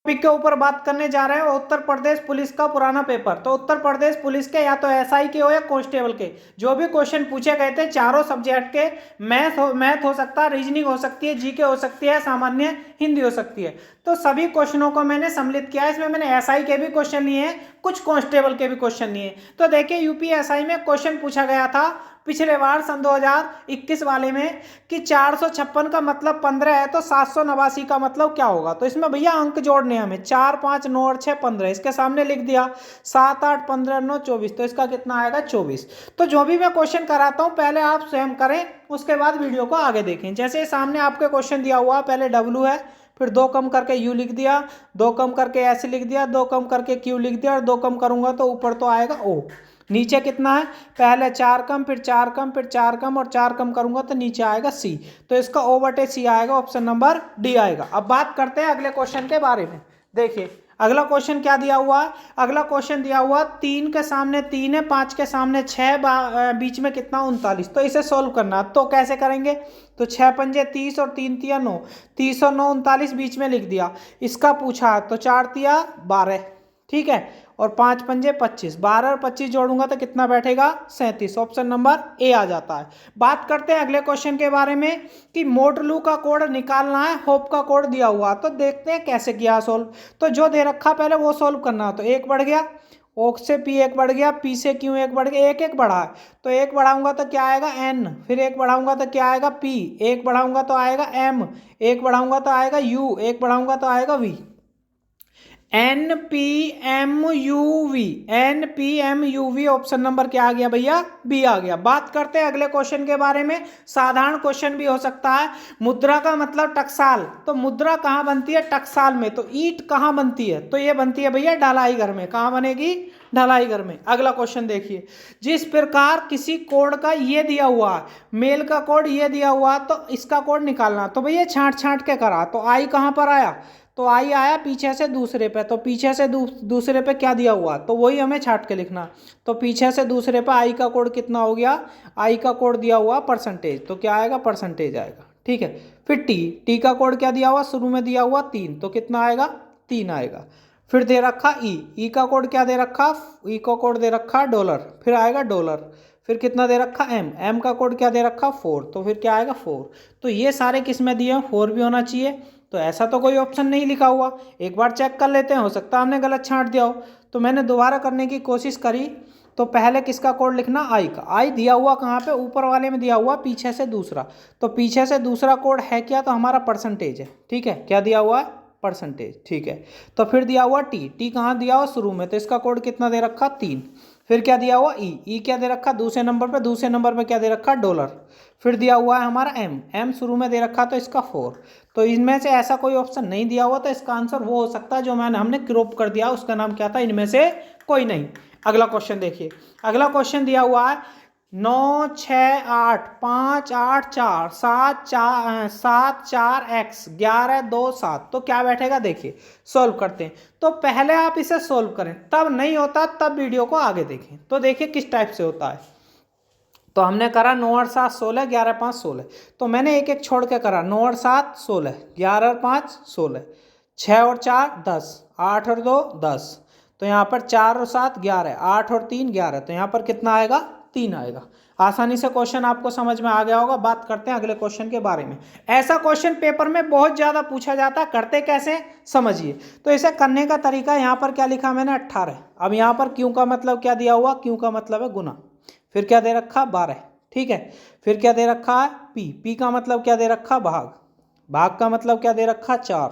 Topic के ऊपर बात करने जा रहे हैं उत्तर प्रदेश पुलिस का पुराना पेपर। तो उत्तर प्रदेश पुलिस के या तो एसआई के हो या कांस्टेबल के जो भी क्वेश्चन पूछे गए थे चारों सब्जेक्ट के, मैथ हो सकता है, रीजनिंग हो सकती है, जीके हो सकती है, सामान्य हिंदी हो सकती है। तो सभी क्वेश्चनों को मैंने सम्मिलित किया है। इसमें मैंने एसआई के भी क्वेश्चन लिए हैं, कुछ कांस्टेबल के भी क्वेश्चन लिए हैं। तो देखिए यूपीएसआई में क्वेश्चन पूछा गया था पिछले बार सन 2021 वाले में कि 456 का मतलब 15 है तो 789 का मतलब क्या होगा। तो इसमें भैया अंक जोड़ने हमें 4 5 9 और 6 15, इसके सामने लिख दिया 7 8 15 9 24, तो इसका कितना आएगा 24। तो जो भी मैं क्वेश्चन कराता हूं पहले आप स्वयं करें, उसके बाद वीडियो को आगे देखें। जैसे सामने आपके क्वेश्चन दिया हुआ पहले W है, फिर 2 कम करके U लिख दिया, 2 कम करके S लिख दिया, 2 कम करके Q लिख दिया और 2 कम करूंगा तो ऊपर तो आएगा O। नीचे कितना है, पहले 4 कम, फिर 4 कम, फिर 4 कम और 4 कम करूंगा तो नीचे आएगा C। तो इसका O/C आएगा, ऑप्शन नंबर D आएगा। अब बात करते हैं अगले क्वेश्चन के बारे में। देखिए अगला क्वेश्चन क्या दिया हुआ है। अगला क्वेश्चन दिया हुआ 3 के सामने 3 है, 5 के सामने 6, बीच में कितना 39। तो इसे सोल्व करना तो कैसे करेंगे, तो 6 पंजे 30 और 3 तिया 9, 30 और 9 39 बीच में लिख दिया। इसका पूछा तो 4 तिया 12, ठीक है, और 5 पंजे 25, 12 और 25 जोड़ूंगा तो कितना बैठेगा 37। ऑप्शन नंबर ए आ जाता है। बात करते हैं अगले क्वेश्चन के बारे में कि मोटलू का कोड निकालना है, होप का कोड दिया हुआ। तो देखते हैं कैसे किया सोल्व। तो जो दे रखा पहले वो सोल्व करना है। तो 1 बढ़ गया, ओ से पी 1 बढ़ गया, पी से क्यू 1 बढ़ गया, 1 1 बढ़ा है तो 1 बढ़ाऊंगा तो क्या आएगा एन, फिर 1 बढ़ाऊंगा तो क्या आएगा पी, 1 बढ़ाऊंगा तो आएगा एम, 1 बढ़ाऊंगा तो आएगा यू, 1 बढ़ाऊंगा तो आएगा V. NPMUV, NPMUV option number क्या आ गया भैया, बी आ गया। बात करते हैं अगले क्वेश्चन के बारे में। साधारण क्वेश्चन भी हो सकता है। मुद्रा का मतलब टकसाल, तो मुद्रा कहाँ बनती है, टकसाल में। तो ईंट कहाँ बनती है, तो ये बनती है भैया ढलाई घर में। कहाँ बनेगी, ढलाई घर में। अगला क्वेश्चन देखिए, जिस प्रकार किसी कोड का ये दिया हुआ है, मेल का कोड ये दिया हुआ तो इसका कोड निकालना। तो भैया छांट छांट के करा। तो आई कहाँ पर आया, तो आई आया पीछे से दूसरे पे। तो पीछे से दूसरे पे क्या दिया हुआ तो वही हमें छाट के लिखना। तो पीछे से दूसरे पे आई का कोड कितना हो गया, आई का कोड दिया हुआ परसेंटेज, तो क्या आएगा परसेंटेज आएगा, ठीक है। फिर टी का कोड क्या दिया हुआ, शुरू में दिया हुआ 3, तो कितना आएगा 3 आएगा। फिर दे रखा ई का कोड क्या दे रखा, ई का कोड दे रखा $, फिर आएगा $। फिर कितना दे रखा एम का कोड क्या दे रखा 4, तो फिर क्या आएगा 4। तो ये सारे किस में दिए, 4 भी होना चाहिए। तो ऐसा तो कोई ऑप्शन नहीं लिखा हुआ, एक बार चेक कर लेते हैं, हो सकता है हमने गलत छांट दिया हो। तो मैंने दोबारा करने की कोशिश करी। तो पहले किसका कोड लिखना, आई का। आई दिया हुआ कहाँ पे, ऊपर वाले में दिया हुआ, पीछे से दूसरा। तो पीछे से दूसरा कोड है क्या, तो हमारा परसेंटेज है, ठीक है। क्या दिया हुआ है, परसेंटेज, ठीक है। तो फिर दिया हुआ टी कहाँ दिया हुआ, शुरू में। तो इसका कोड कितना दे रखा 3। फिर क्या दिया हुआ ई क्या दे रखा दूसरे नंबर पे, दूसरे नंबर पे क्या दे रखा $। फिर दिया हुआ है हमारा एम शुरू में दे रखा तो इसका 4। तो इनमें से ऐसा कोई ऑप्शन नहीं दिया हुआ, तो इसका आंसर वो हो सकता है जो हमने क्रॉप कर दिया, उसका नाम क्या था, इनमें से कोई नहीं। अगला क्वेश्चन देखिए। अगला क्वेश्चन दिया हुआ है 9 6 8 5 8 4 7 4 x 11 2 7, तो क्या बैठेगा देखिए। सोल्व करते हैं। तो पहले आप इसे सोल्व करें, तब नहीं होता तब वीडियो को आगे देखें। तो देखिए किस टाइप से होता है। तो हमने करा 9 और 7 16, 11 5 16। तो मैंने एक एक छोड़ के करा, 9 और 7 16, 11 और 5 16, 6 और 4 10, 8 और 2 10। तो यहाँ पर 4 और 7 11, 8 और 3 11। तो यहाँ पर कितना आएगा 3 आएगा। आसानी से क्वेश्चन आपको समझ में आ गया होगा। बात करते हैं अगले क्वेश्चन के बारे में। ऐसा क्वेश्चन पेपर में बहुत ज़्यादा पूछा जाता है, करते कैसे समझिए। तो इसे करने का तरीका, यहाँ पर क्या लिखा मैंने 18। अब यहाँ पर क्यों का मतलब क्या दिया हुआ, क्यों का मतलब है गुना। फिर क्या दे रखा 12, ठीक है। फिर क्या दे रखा है पी का मतलब क्या दे रखा भाग का मतलब क्या दे रखा 4,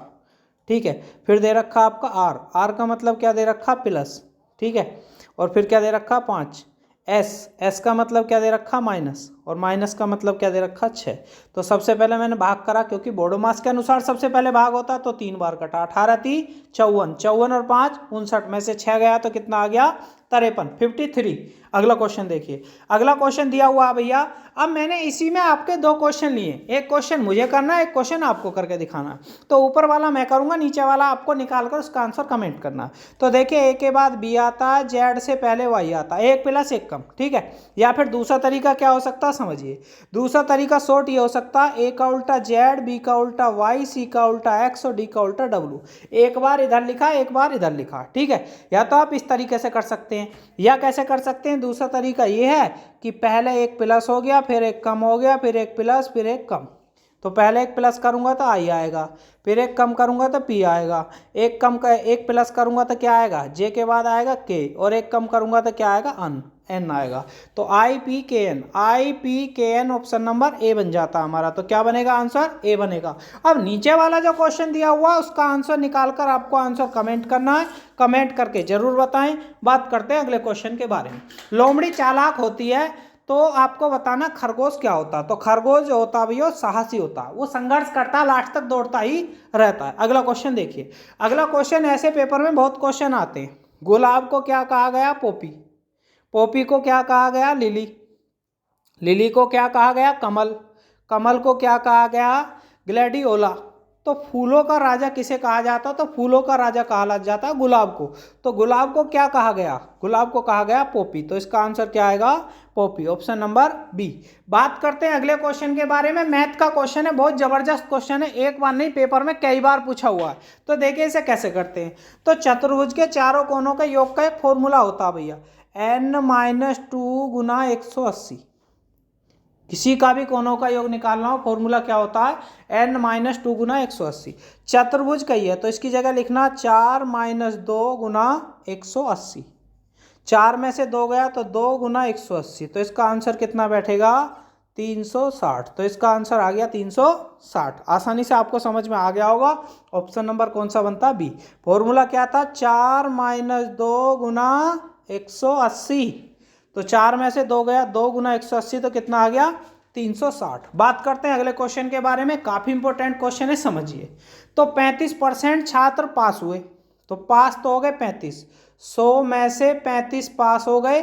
ठीक है। फिर दे रखा आपका आर का मतलब क्या दे रखा प्लस, ठीक है। और फिर क्या दे रखा 5, एस का मतलब क्या दे रखा माइनस, और माइनस का मतलब क्या दे रखा 6। तो सबसे पहले मैंने भाग करा, क्योंकि बोडोमास के अनुसार सबसे पहले भाग होता है, तो 3 बार कटा। 18 3 54, 54 और 5 59 में से 6 गया तो कितना आ गया 53, 53। अगला क्वेश्चन देखिए। अगला क्वेश्चन दिया हुआ है भैया। अब मैंने इसी में आपके 2 क्वेश्चन लिए, एक क्वेश्चन मुझे करना है, एक क्वेश्चन आपको करके दिखाना। तो ऊपर वाला मैं करूंगा, नीचे वाला आपको निकाल कर उसका आंसर कमेंट करना। तो देखिए ए के बाद बी आता है, जेड से पहले वाई आता है, 1 + 1 कम, ठीक है। या फिर दूसरा तरीका क्या हो सकता है, है समझिए। दूसरा तरीका शॉर्ट ये हो सकता है, ए का उल्टा जेड, बी का उल्टा वाई, सी का उल्टा एक्स और डी का उल्टा डब्लू। एक बार इधर लिखा, एक बार इधर लिखा, ठीक है। या तो आप इस तरीके से कर सकते हैं, या कैसे कर सकते हैं, दूसरा तरीका ये है कि पहले एक प्लस हो गया, फिर एक कम हो गया, फिर एक प्लस, फिर एक कम। तो पहले एक प्लस करूंगा तो आई आएगा, फिर एक कम करूंगा तो पी आएगा, एक प्लस करूंगा तो क्या आएगा, जे के बाद आएगा के, और एक कम करूंगा तो क्या आएगा, एन आएगा। तो आई पी के एन ऑप्शन नंबर ए बन जाता हमारा। तो क्या बनेगा आंसर, ए बनेगा। अब नीचे वाला जो क्वेश्चन दिया हुआ उसका आंसर निकालकर आपको आंसर कमेंट करना है, कमेंट करके जरूर बताएं। बात करते हैं अगले क्वेश्चन के बारे में। लोमड़ी चालाक होती है तो आपको बताना खरगोश क्या होता। तो खरगोश जो होता भैया साहसी होता, वो संघर्ष करता, लास्ट तक दौड़ता ही रहता है। अगला क्वेश्चन देखिए। अगला क्वेश्चन ऐसे पेपर में बहुत क्वेश्चन आते हैं। गुलाब को क्या कहा गया, पोपी। पोपी को क्या कहा गया, लिली। लिली को क्या कहा गया, कमल। कमल को क्या कहा गया, ग्लैडियोला। तो फूलों का राजा किसे कहा जाता, तो फूलों का राजा कहा जाता है गुलाब को। तो गुलाब को क्या कहा गया, गुलाब को कहा गया पोपी। तो इसका आंसर क्या आएगा, पोपी, ऑप्शन नंबर बी। बात करते हैं अगले क्वेश्चन के बारे में। मैथ का क्वेश्चन है, बहुत जबरदस्त क्वेश्चन है, एक बार नहीं पेपर में कई बार पूछा हुआ है। तो देखिए इसे कैसे करते हैं। तो चतुर्भुज के चारों कोनों के योग का एक फॉर्मूला होता है भैया, n-2 गुना 180। किसी का भी कोनों का योग निकालना हो, फॉर्मूला क्या होता है, n-2 गुना 180। चतुर्भुज का ही है तो इसकी जगह लिखना 4-2 गुना 180। 4 में से 2 गया तो 2 गुना 180। तो इसका आंसर कितना बैठेगा, 360। तो इसका आंसर आ गया 360। आसानी से आपको समझ में आ गया होगा। ऑप्शन नंबर कौन सा बनता, बी। फॉर्मूला क्या था, 4-2 गुना 180। तो 4 में से 2 गया, 2 गुना 180 तो कितना आ गया, 360। बात करते हैं अगले क्वेश्चन के बारे में। काफी इंपॉर्टेंट क्वेश्चन है, समझिए। तो 35% छात्र पास हुए, तो पास तो हो गए 35। 100 में से 35 पास हो गए,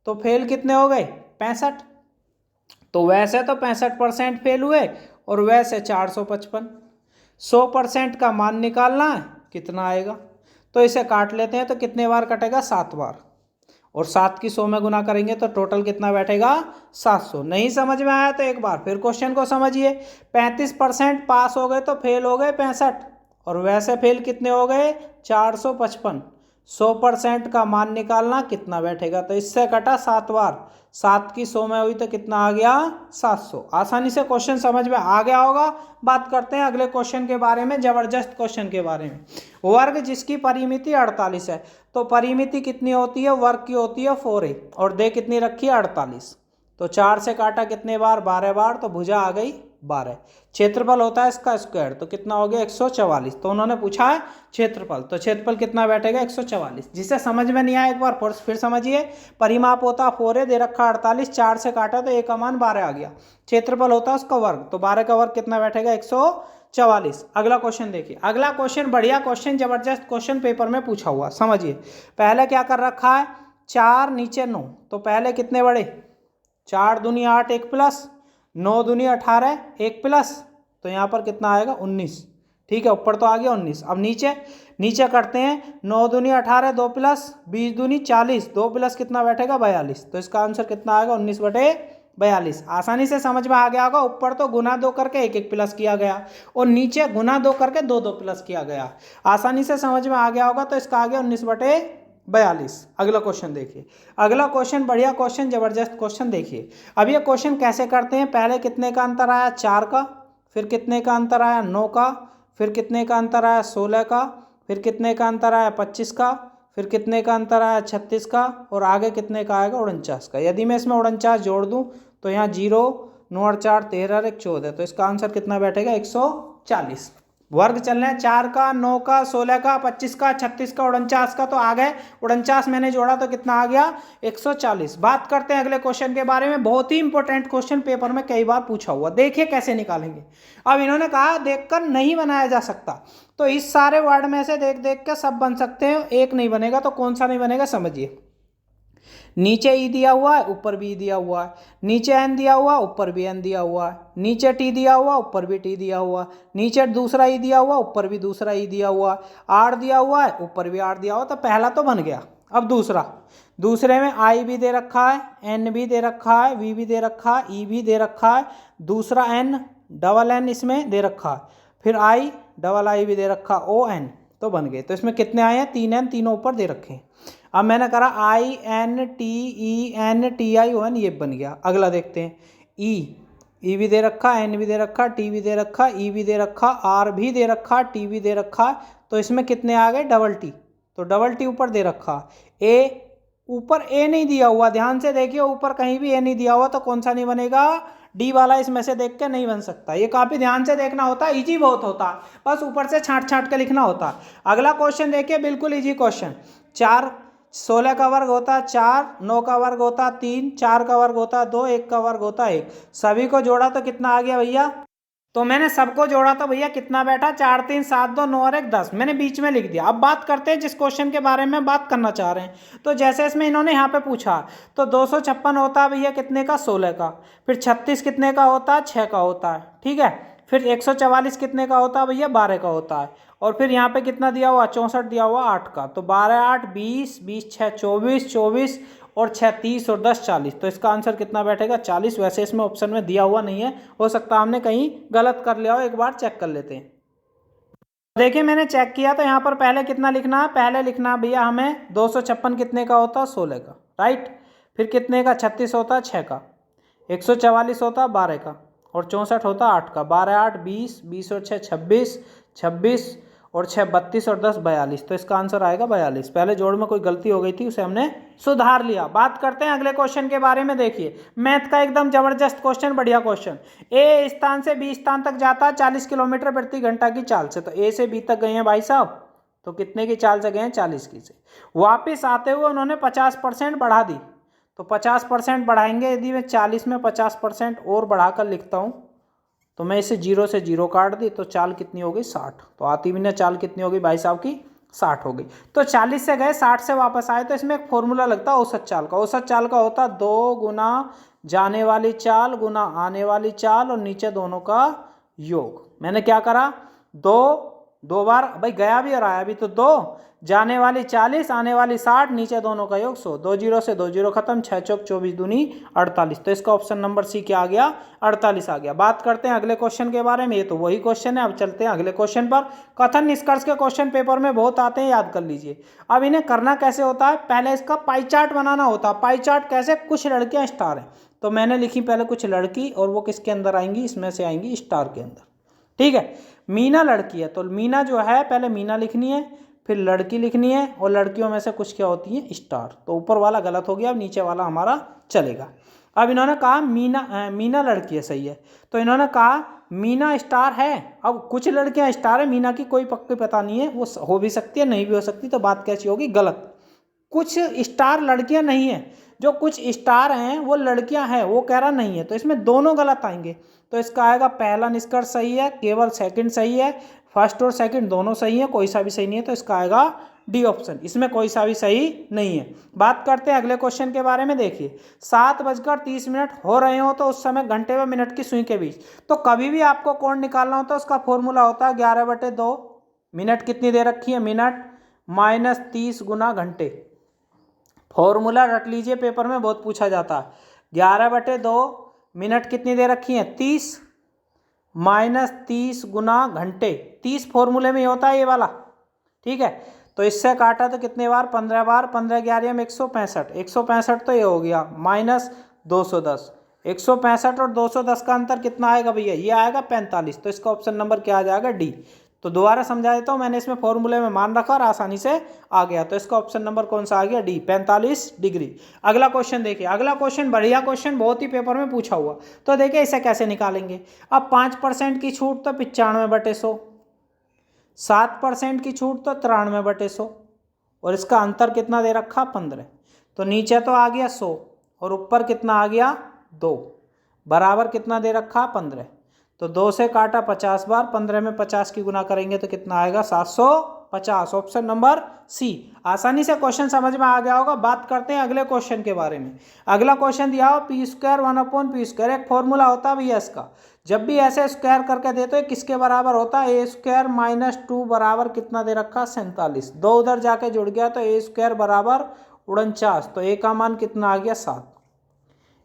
तो फेल कितने हो गए, 65। तो वैसे तो 65% फेल हुए और वैसे 455। 100% का मान निकालना है, कितना आएगा। तो इसे काट लेते हैं, तो कितने बार कटेगा, 7 बार। और 7 की 100 में गुना करेंगे तो टोटल कितना बैठेगा, 700। नहीं समझ में आया तो एक बार फिर क्वेश्चन को समझिए। 35% पास हो गए तो फेल हो गए 65, और वैसे फेल कितने हो गए, 455। 100% का मान निकालना, कितना बैठेगा। तो इससे कटा 7 बार, 7 की 100 में हुई तो कितना आ गया, 700। आसानी से क्वेश्चन समझ में आ गया होगा। बात करते हैं अगले क्वेश्चन के बारे में, जबरदस्त क्वेश्चन के बारे में। वर्ग जिसकी परिमिति 48 है, तो परिमिति कितनी होती है, वर्ग की होती है 4a, और दे कितनी रखी है, 48। तो 4 से काटा कितने बार, 12 बार, तो भुजा आ गई 12। क्षेत्रफल होता है इसका स्क्वायर, तो कितना हो गया, 144। तो उन्होंने पूछा है क्षेत्रफल, तो क्षेत्रफल कितना बैठेगा, 144। जिसे समझ में नहीं आया एक बार फिर समझिए। परिमाप होता 4a, दे रखा 48, 4 से काटा तो a का मान 12 आ गया। क्षेत्रफल होता है उसका वर्ग, तो 12 का वर्ग कितना बैठेगा, 144। अगला क्वेश्चन देखिए। अगला क्वेश्चन बढ़िया क्वेश्चन, जबरदस्त क्वेश्चन पेपर में पूछा हुआ, समझिए। पहले क्या कर रखा है, 4 नीचे 9, तो पहले कितने बड़े, 4 दूनी 8, 1 प्लस, 9 दूनी 18, 1 प्लस, तो यहाँ पर कितना आएगा, 19। ठीक है, ऊपर तो आ गया 19। अब नीचे करते हैं, 9 दूनी 18, 2 प्लस, 20 दूनी 40, 2 प्लस कितना बैठेगा, 42। तो इसका आंसर कितना आएगा, 19/42। आसानी से समझ में आ गया होगा। ऊपर तो गुना 2 करके 1 प्लस किया गया, और नीचे गुना 2 करके 2 प्लस किया गया। आसानी से समझ में आ गया होगा। तो इसका आ गया 19/42। अगला क्वेश्चन देखिए। अगला क्वेश्चन बढ़िया क्वेश्चन, जबरदस्त क्वेश्चन देखिए। अब ये क्वेश्चन कैसे करते हैं, पहले कितने का अंतर आया, 4 का, फिर कितने का अंतर आया, 9 का, फिर कितने का अंतर आया, 16 का, फिर कितने का अंतर आया, 25 का, फिर कितने का अंतर आया, 36 का, और आगे कितने का आएगा, 49 का। यदि मैं इसमें 49 जोड़ दूं तो यहाँ 0, 9 और 4 13, 1 14। तो इसका आंसर कितना बैठेगा, 140। वर्ग चलना है 4 का, 9 का, 16 का, 25 का, 36 का, 49 का। तो आ गए 49, मैंने जोड़ा तो कितना आ गया, 140। बात करते हैं अगले क्वेश्चन के बारे में। बहुत ही इंपॉर्टेंट क्वेश्चन, पेपर में कई बार पूछा हुआ। देखिए कैसे निकालेंगे। अब इन्होंने कहा देखकर नहीं बनाया जा सकता, तो इस सारे वर्ड में से देख देख के सब बन सकते हैं, एक नहीं बनेगा। तो कौन सा नहीं बनेगा, समझिए। नीचे ई दिया हुआ है, ऊपर भी दिया हुआ है। नीचे एन दिया हुआ, ऊपर भी एन दिया हुआ है। नीचे टी दिया हुआ, ऊपर भी टी दिया हुआ। नीचे दूसरा ई दिया हुआ, ऊपर भी दूसरा ई दिया हुआ। आर दिया हुआ है, ऊपर भी आर दिया हुआ। तो पहला तो बन गया। अब दूसरे में आई भी दे रखा है, एन भी दे रखा है, वी भी दे रखा है, ई भी दे रखा है, दूसरा एन डबल एन इसमें दे रखा है, फिर आई डबल आई भी दे रखा, ओ एन, तो बन गए। तो इसमें कितने आए हैं? 3 एन, तीनों ऊपर दे रखे हैं। अब मैंने करा I N T E N T I O N, ये बन गया। अगला देखते हैं, ई भी दे रखा, एन भी दे रखा, टी भी दे रखा, ई भी दे रखा, आर भी दे रखा, टी भी दे रखा, तो इसमें कितने आ गए? डबल टी, तो डबल टी ऊपर दे रखा। ए, ऊपर ए नहीं दिया हुआ, ध्यान से देखिए, ऊपर कहीं भी ए नहीं दिया हुआ, तो कौन सा नहीं बनेगा? डी वाला इसमें से देख के नहीं बन सकता। ये काफी ध्यान से देखना होता है, इजी बहुत होता है, बस ऊपर से छांट छांट के लिखना होता है। अगला क्वेश्चन देखिए, बिल्कुल इजी क्वेश्चन। 16 का वर्ग होता है 4, 9 का वर्ग होता है 3, 4 का वर्ग होता है 2, 1 का वर्ग होता है 1। सभी को जोड़ा तो कितना आ गया भैया? तो मैंने सबको जोड़ा तो भैया कितना बैठा? 4 3 7 2 9 और 1 10, मैंने बीच में लिख दिया। अब बात करते हैं जिस क्वेश्चन के बारे में बात करना चाह रहे हैं। तो जैसे इसमें इन्होंने यहाँ पे पूछा, तो 256 होता है भैया कितने का? 16 का। फिर 36 कितने का होता है? 6 का होता है, ठीक है। फिर 144 कितने का होता है भैया? 12 का होता है। और फिर यहाँ पे कितना दिया हुआ? 64 दिया हुआ 8 का। तो 12 8 20, 20 6 24, 24 और 6 30 और 10 40। तो इसका आंसर कितना बैठेगा? 40। वैसे इसमें ऑप्शन में दिया हुआ नहीं है, हो सकता है हमने कहीं गलत कर लिया हो, एक बार चेक कर लेते हैं। देखिए मैंने चेक किया, तो यहाँ पर पहले कितना लिखना है? पहले लिखना है भैया हमें 256 कितने का होता है? 16 का, राइट। फिर कितने का? 36 होता है 6 का, 144 होता है 12 का, और 64 होता है 8 का। 12 8 20, 20 और 6 26, 26 और 6 32 और 10 42। तो इसका आंसर आएगा 42। पहले जोड़ में कोई गलती हो गई थी, उसे हमने सुधार लिया। बात करते हैं अगले क्वेश्चन के बारे में। देखिए मैथ का एकदम जबरदस्त क्वेश्चन, बढ़िया क्वेश्चन। ए स्थान से बी स्थान तक जाता है 40 किलोमीटर प्रति घंटा की चाल से। तो ए से बी तक गए हैं भाई साहब, तो कितने की चाल से गए हैं? 40 की से। वापिस आते हुए उन्होंने 50% बढ़ा दी, तो 50% बढ़ाएंगे। यदि मैं 40 में 50% और बढ़ाकर लिखता हूँ, तो मैं इसे 0 से 0 काट दी, तो चाल कितनी हो गई? 60। तो आती भी ना चाल कितनी हो गई भाई साहब की? 60 हो गई। तो 40 से गए, 60 से वापस आए, तो इसमें एक फॉर्मूला लगता है औसत चाल का। औसत चाल का होता 2 गुना जाने वाली चाल गुना आने वाली चाल और नीचे दोनों का योग। मैंने क्या करा? 2 बार भाई गया भी और आया भी, तो 2 जाने वाली 40, आने वाली 60, नीचे दोनों का योग 100। 2 0 से 2 0 खत्म, 6 चौक 24 दूनी 48। तो इसका ऑप्शन नंबर सी क्या आ गया? 48 आ गया। बात करते हैं अगले क्वेश्चन के बारे में। ये तो वही क्वेश्चन है। अब चलते हैं अगले क्वेश्चन पर। कथन निष्कर्ष के क्वेश्चन पेपर में बहुत आते हैं, याद कर लीजिए। अब इन्हें करना कैसे होता है? पहले इसका पाई चार्ट बनाना होता है। पाई चार्ट कैसे? कुछ लड़कियां स्टार हैं, तो मैंने लिखी पहले कुछ लड़की, और वो किसके अंदर आएंगी? इसमें से आएंगी स्टार के अंदर, ठीक है। मीना लड़की है, तो मीना जो है पहले मीना लिखनी है, फिर लड़की लिखनी है, और लड़कियों में से कुछ क्या होती है? स्टार। तो ऊपर वाला गलत हो गया, अब नीचे वाला हमारा चलेगा। अब इन्होंने कहा मीना लड़की है, सही है। तो इन्होंने कहा मीना स्टार है। अब कुछ लड़कियां स्टार है, मीना की कोई पक्की पता नहीं है, वो हो भी सकती है, नहीं भी हो सकती। तो बात कैसी होगी? गलत। कुछ स्टार लड़कियां नहीं है, जो कुछ स्टार हैं वो लड़कियां हैं, वो कह रहा नहीं है। तो इसमें दोनों गलत आएंगे। तो इसका आएगा पहला निष्कर्ष सही है, केवल सेकंड सही है, फर्स्ट और सेकंड दोनों सही है, कोई सा भी सही नहीं है। तो इसका आएगा डी ऑप्शन, इसमें कोई सा भी सही नहीं है। बात करते हैं अगले क्वेश्चन के बारे में। देखिए 7:30 हो रहे हो, तो उस समय घंटे व मिनट की सुई के बीच। तो कभी भी आपको कोण निकालना होता है, उसका फॉर्मूला होता है 11/2। मिनट कितनी दे रखी है? मिनट -30 गुना घंटे। फॉर्मूला रट लीजिए, पेपर में बहुत पूछा जाता है। 11/2, मिनट कितनी दे रखी है? 30, -30 गुना घंटे। 30 फॉर्मूले में ही होता है ये वाला, ठीक है। तो इससे काटा तो कितने बार? 15 बार। 15 11 में 165। 165 तो ये हो गया, -210। 165 और 210 का अंतर कितना आएगा भैया? ये आएगा 45। तो इसका ऑप्शन नंबर क्या आ जाएगा? डी। तो दोबारा समझा देता हूँ, मैंने इसमें फॉर्मूले में मान रखा और आसानी से आ गया। तो इसका ऑप्शन नंबर कौन सा आ गया? D, 45 degree. अगला क्वेश्चन देखिए। अगला क्वेश्चन बढ़िया क्वेश्चन, बहुत ही पेपर में पूछा हुआ। तो देखिए इसे कैसे निकालेंगे। अब 5% की छूट तो 95/100, 7% की छूट तो 93/100, और इसका अंतर कितना दे रखा? 15। तो नीचे तो आ गया 100 और ऊपर कितना आ गया? 2, बराबर कितना दे रखा? 15। तो 2 से काटा 50 बार, 15 में 50 की गुना करेंगे तो कितना आएगा 750। Option number C. आसानी से क्वेश्चन समझ में आ गया होगा। बात करते हैं अगले क्वेश्चन के बारे में। अगला क्वेश्चन दिया हो पी स्क्वायर 1/p²। एक फॉर्मूला होता है भैया इसका, जब भी ऐसे स्क्वायर करके देते हो किसके बराबर होता है, a² - 2 बराबर कितना दे रखा 47। 2 उधर जाके जुड़ गया तो a² बराबर 49। तो a का मान कितना आ गया 7।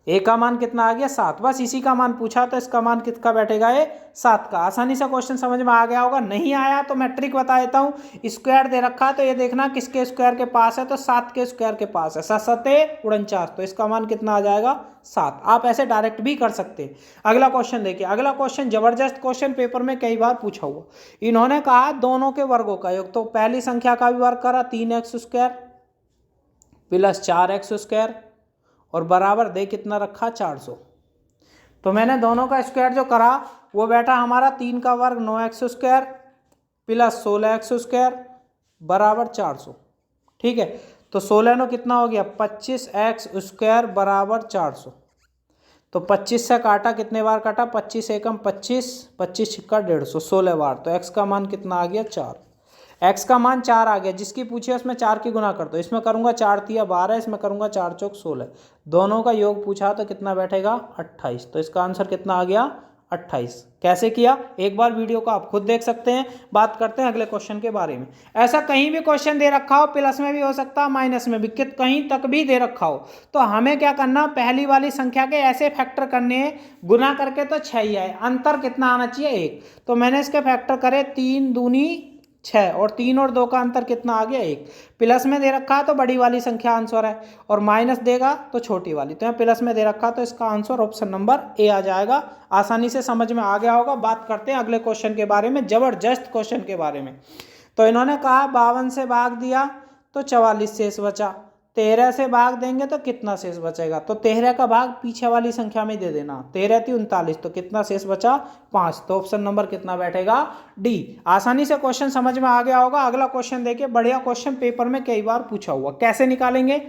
ए का मान कितना आ गया 7। बस इसी का मान पूछा तो इसका मान कितना बैठेगा ये 7 का। आसानी से क्वेश्चन समझ में आ गया होगा। नहीं आया तो मैं ट्रिक बता देता हूँ। स्क्वायर दे रखा है तो ये देखना किसके स्क्वायर के पास है, तो 7 के स्क्वायर के पास है। 7 7 49, तो इसका मान कितना आ जाएगा 7। आप ऐसे डायरेक्ट भी कर सकते हैं। अगला क्वेश्चन देखिए। अगला क्वेश्चन जबरदस्त क्वेश्चन, पेपर में कई बार पूछा हुआ। इन्होंने कहा दोनों के वर्गों का योग, तो पहली संख्या का भी वर्ग करा 3x² प्लस 4x² और बराबर दे कितना रखा 400। तो मैंने दोनों का स्क्वायर जो करा वो बैठा हमारा 3 का वर्ग 9x² प्लस 16x² बराबर 400। ठीक है, तो 16 नो कितना हो गया 25x² बराबर 400। तो 25 से काटा, कितने बार काटा 25 एकम 25, 25 छिक्का 150, 16 बार। तो x का मान कितना आ गया 4। x का मान 4 आ गया। जिसकी पूछी है उसमें 4 की गुना कर दो। इसमें करूंगा 4 तिया 12, इसमें करूंगा 4 चौक 16। दोनों का योग पूछा तो कितना बैठेगा 28। तो इसका आंसर कितना आ गया 28। कैसे किया एक बार वीडियो को आप खुद देख सकते हैं। बात करते हैं अगले क्वेश्चन के बारे में। ऐसा कहीं भी क्वेश्चन दे रखा हो, प्लस में भी हो सकता है माइनस में भी, कहीं तक भी दे रखा हो, तो हमें क्या करना, पहली वाली संख्या के ऐसे फैक्टर करने हैं, गुना करके तो 6 ही आए, अंतर कितना आना चाहिए 1। तो मैंने इसके फैक्टर करे 3 दूनी 6 और 3 और 2 का अंतर कितना आ गया 1। प्लस में दे रखा है तो बड़ी वाली संख्या आंसर है, और माइनस देगा तो छोटी वाली। तो यहाँ प्लस में दे रखा तो इसका आंसर ऑप्शन नंबर ए आ जाएगा। आसानी से समझ में आ गया होगा। बात करते हैं अगले क्वेश्चन के बारे में, जबरदस्त क्वेश्चन के बारे में। तो इन्होंने कहा 52 से भाग दिया तो 44 शेष बचा। 13 से भाग देंगे तो कितना शेष बचेगा, तो 13 का भाग पीछे वाली संख्या में दे देना। 13 थी 39, तो कितना शेष बचा 5। तो ऑप्शन नंबर कितना बैठेगा डी। आसानी से क्वेश्चन समझ में आ गया होगा। अगला क्वेश्चन देखिए, बढ़िया क्वेश्चन, पेपर में कई बार पूछा हुआ। कैसे निकालेंगे,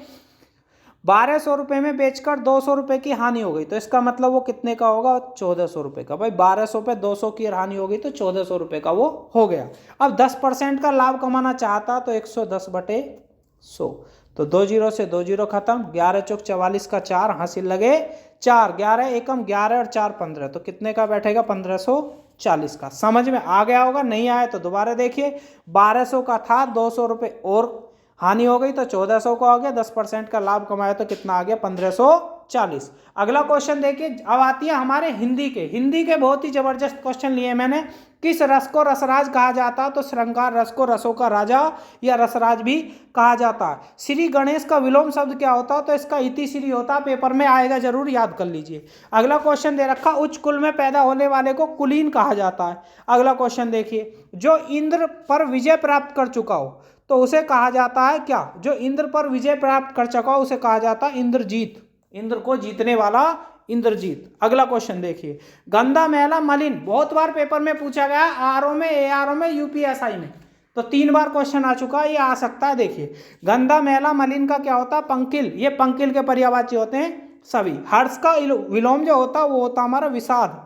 1200 रुपये में बेचकर 200 रुपये की हानि हो गई, तो इसका मतलब वो कितने का होगा 1400 रुपये का। भाई 1200 पे 200 की हानि हो गई तो 1400 रुपये का वो हो गया। अब 10% का लाभ कमाना चाहता तो 110/100। तो 2 जीरो से 2 जीरो खत्म। 11 चौक 44 का 4 हासिल लगे 4। 11 एकम 11 और 4 15, तो कितने का बैठेगा 1540 का। समझ में आ गया होगा। नहीं आया तो दोबारा देखिए। 1200 का था, 200 रुपये और हानि हो गई तो 1400 का हो गया। 10% का लाभ कमाया तो कितना आ गया 1540। अगला क्वेश्चन देखिए। अब आती है हमारे हिंदी के बहुत ही जबरदस्त क्वेश्चन लिए मैंने। किस रस को रसराज कहा जाता है, तो श्रृंगार रस को रसों का राजा या रसराज भी कहा जाता है। श्री गणेश का विलोम शब्द क्या होता है, तो इसका इति श्री होता है। पेपर में आएगा, जरूर याद कर लीजिए। अगला क्वेश्चन दे रखा, उच्च कुल में पैदा होने वाले को कुलीन कहा जाता है। अगला क्वेश्चन देखिए, जो इंद्र पर विजय प्राप्त कर चुका हो तो उसे कहा जाता है क्या, जो इंद्र पर विजय प्राप्त कर चुका हो उसे कहा जाता है इंद्रजीत। इंद्र को जीतने वाला इंद्रजीत। अगला क्वेश्चन देखिए, गंदा मैला मलिन बहुत बार पेपर में पूछा गया, आरओ में, एआरओ में, यूपीएसआई में, तो 3 बार क्वेश्चन आ चुका है, ये आ सकता है। देखिए गंदा मैला मलिन का क्या होता है पंकिल, ये पंकिल के पर्यायवाची होते हैं सभी। हर्ष का विलोम जो होता है वो होता हमारा विषाद।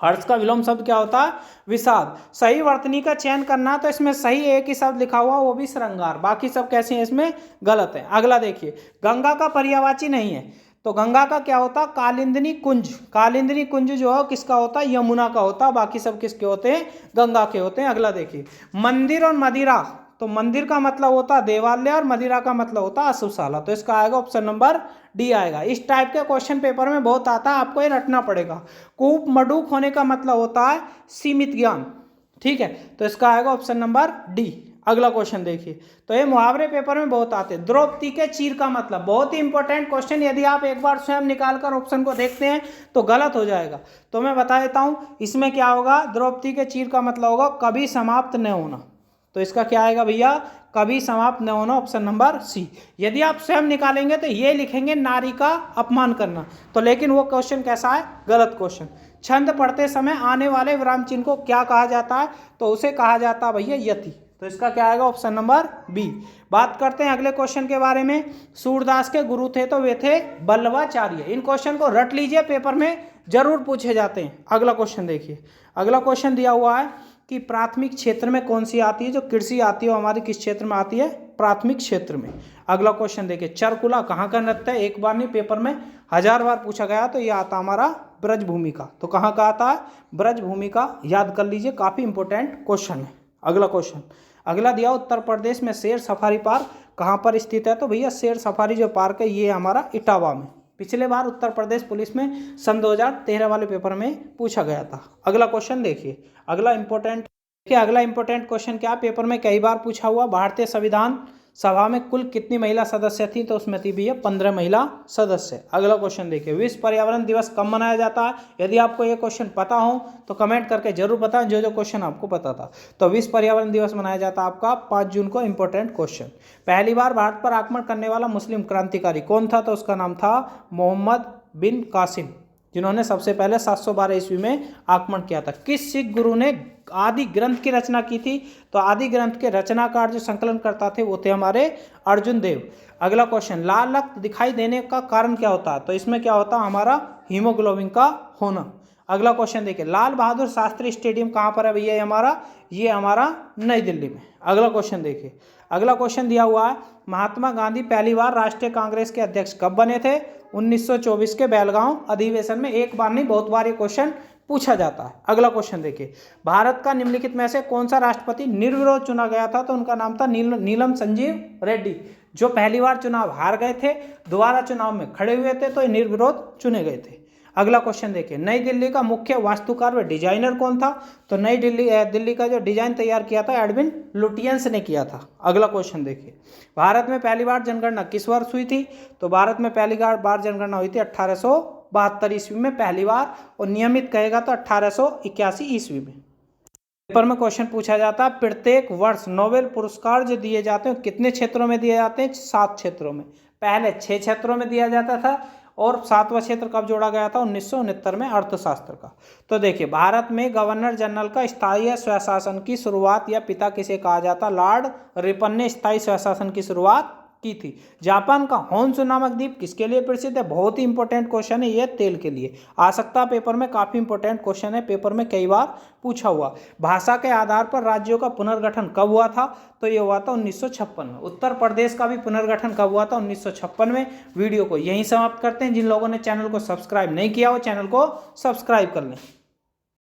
हर्ष का विलोम शब्द क्या होता है विषाद। सही वर्तनी का चयन करना, तो इसमें सही एक ही शब्द लिखा हुआ वो भी श्रृंगार, बाकी सब कैसे हैं इसमें गलत है। अगला देखिए, गंगा का पर्यायवाची नहीं है, तो गंगा का क्या होता कालिंदिनी कुंज। कालिंदिनी कुंज जो है किसका होता है यमुना का होता है, बाकी सब किसके होते हैं गंगा के होते हैं। अगला देखिए, मंदिर और मदिरा, तो मंदिर का मतलब होता है देवालय और मदिरा का मतलब होता है अशुभशाला। तो इसका आएगा ऑप्शन नंबर डी आएगा। इस टाइप के क्वेश्चन पेपर में बहुत आता है, आपको ये रटना पड़ेगा। कूप मडूक होने का मतलब होता है सीमित ज्ञान। ठीक है, तो इसका आएगा ऑप्शन नंबर डी। अगला क्वेश्चन देखिए, तो ये मुहावरे पेपर में बहुत आते हैं। द्रौपदी के चीर का मतलब, बहुत ही इंपॉर्टेंट क्वेश्चन, यदि आप एक बार स्वयं निकालकर ऑप्शन को देखते हैं तो गलत हो जाएगा। तो मैं बता देता हूं इसमें क्या होगा। द्रौपदी के चीर का मतलब होगा कभी समाप्त न होना। तो इसका क्या आएगा भैया कभी समाप्त न होना, ऑप्शन नंबर सी। यदि आप स्वयं निकालेंगे तो ये लिखेंगे नारी का अपमान करना, तो लेकिन वो क्वेश्चन कैसा है गलत क्वेश्चन। छंद पढ़ते समय आने वाले विराम चिन्ह को क्या कहा जाता है, तो उसे कहा जाता है भैया यति। तो तो इसका क्या आएगा ऑप्शन नंबर बी। बात करते हैं अगले क्वेश्चन के बारे में। सूरदास के गुरु थे तो वे थे बल्लवाचार्य। इन क्वेश्चन को रट लीजिए, पेपर में जरूर पूछे जाते हैं। अगला क्वेश्चन देखिए, अगला क्वेश्चन दिया हुआ है कि प्राथमिक क्षेत्र में कौन सी आती है, जो कृषि आती है वो हमारी किस क्षेत्र में आती है, प्राथमिक क्षेत्र में। अगला क्वेश्चन देखिए, चरकुला कहाँ का नृत्य है, एक बार नहीं पेपर में 1000 बार पूछा गया, तो ये आता हमारा ब्रजभूमि का। तो कहाँ का आता है, ब्रजभूमि का, याद कर लीजिए, काफी इंपॉर्टेंट क्वेश्चन है। अगला क्वेश्चन, अगला दिया उत्तर प्रदेश में शेर सफारी पार्क कहाँ पर स्थित है, तो भैया शेर सफारी जो पार्क है ये हमारा इटावा में। पिछले बार उत्तर प्रदेश पुलिस में सन 2013 वाले पेपर में पूछा गया था। अगला क्वेश्चन देखिए, अगला इंपॉर्टेंट क्वेश्चन क्या पेपर में कई बार पूछा हुआ, भारतीय संविधान सभा में कुल कितनी महिला सदस्य थी, तो उसमें थी भैया 15 महिला सदस्य। अगला क्वेश्चन देखिए, विश्व पर्यावरण दिवस कब मनाया जाता है। यदि आपको ये क्वेश्चन पता हो तो कमेंट करके जरूर बताएं जो क्वेश्चन आपको पता था। तो विश्व पर्यावरण दिवस मनाया जाता है आपका 5 जून को। इंपॉर्टेंट क्वेश्चन, पहली बार भारत पर आक्रमण करने वाला मुस्लिम क्रांतिकारी कौन था, तो उसका नाम था मोहम्मद बिन कासिम, जिन्होंने सबसे पहले 712 ईस्वी में आक्रमण किया था। किस सिख गुरु ने आदि ग्रंथ की रचना की थी, तो आदि ग्रंथ के रचनाकार जो संकलन करता थे वो थे हमारे अर्जुन देव। अगला क्वेश्चन, लाल रक्त दिखाई देने का कारण क्या होता है, तो इसमें क्या होता है हमारा हीमोग्लोबिन का होना। अगला क्वेश्चन देखिए, लाल बहादुर शास्त्री स्टेडियम कहाँ पर है भैया, ये हमारा नई दिल्ली में। अगला क्वेश्चन देखिए, अगला क्वेश्चन दिया हुआ है, महात्मा गांधी पहली बार राष्ट्रीय कांग्रेस के अध्यक्ष कब बने थे, 1924 के बेलगांव अधिवेशन में। एक बार नहीं बहुत बार ये क्वेश्चन पूछा जाता है। अगला क्वेश्चन देखिए, भारत का निम्नलिखित में से कौन सा राष्ट्रपति निर्विरोध चुना गया था, तो उनका नाम था नीलम संजीव रेड्डी, जो पहली बार चुनाव हार गए थे, दोबारा चुनाव में खड़े हुए थे, तो ये निर्विरोध चुने गए थे। अगला क्वेश्चन देखिए, नई दिल्ली का मुख्य वास्तुकार व डिजाइनर कौन था, तो नई दिल्ली का जो डिजाइन तैयार किया था एडविन लुटियंस ने किया था। अगला क्वेश्चन देखिए, भारत में पहली बार जनगणना किस वर्ष हुई थी, तो भारत में पहली बार जनगणना हुई थी 1872 ईस्वी में पहली बार, और नियमित कहेगा तो 1881 ईस्वी में। पेपर में क्वेश्चन पूछा जाता है, प्रत्येक वर्ष नोबेल पुरस्कार जो दिए जाते हैं कितने क्षेत्रों में दिए जाते हैं, 7 क्षेत्रों में। पहले 6 क्षेत्रों में दिया जाता था, और 7वां क्षेत्र कब जोड़ा गया था, 1969 में, अर्थशास्त्र का। तो देखिए, भारत में गवर्नर जनरल का स्थायी स्वशासन की शुरुआत या पिता किसे कहा जाता, लॉर्ड रिपन ने स्थायी स्वशासन की शुरुआत की थी। जापान का होन्शु नामक द्वीप किसके लिए प्रसिद्ध है, बहुत ही इंपॉर्टेंट क्वेश्चन है ये, तेल के लिए। आ सकता है पेपर में, काफी इंपॉर्टेंट क्वेश्चन है, पेपर में कई बार पूछा हुआ। भाषा के आधार पर राज्यों का पुनर्गठन कब हुआ था, तो ये हुआ था 1956 में। उत्तर प्रदेश का भी पुनर्गठन कब हुआ था, 1956 में। वीडियो को यहीं समाप्त करते हैं। जिन लोगों ने चैनल को सब्सक्राइब नहीं किया हो चैनल को सब्सक्राइब कर लें।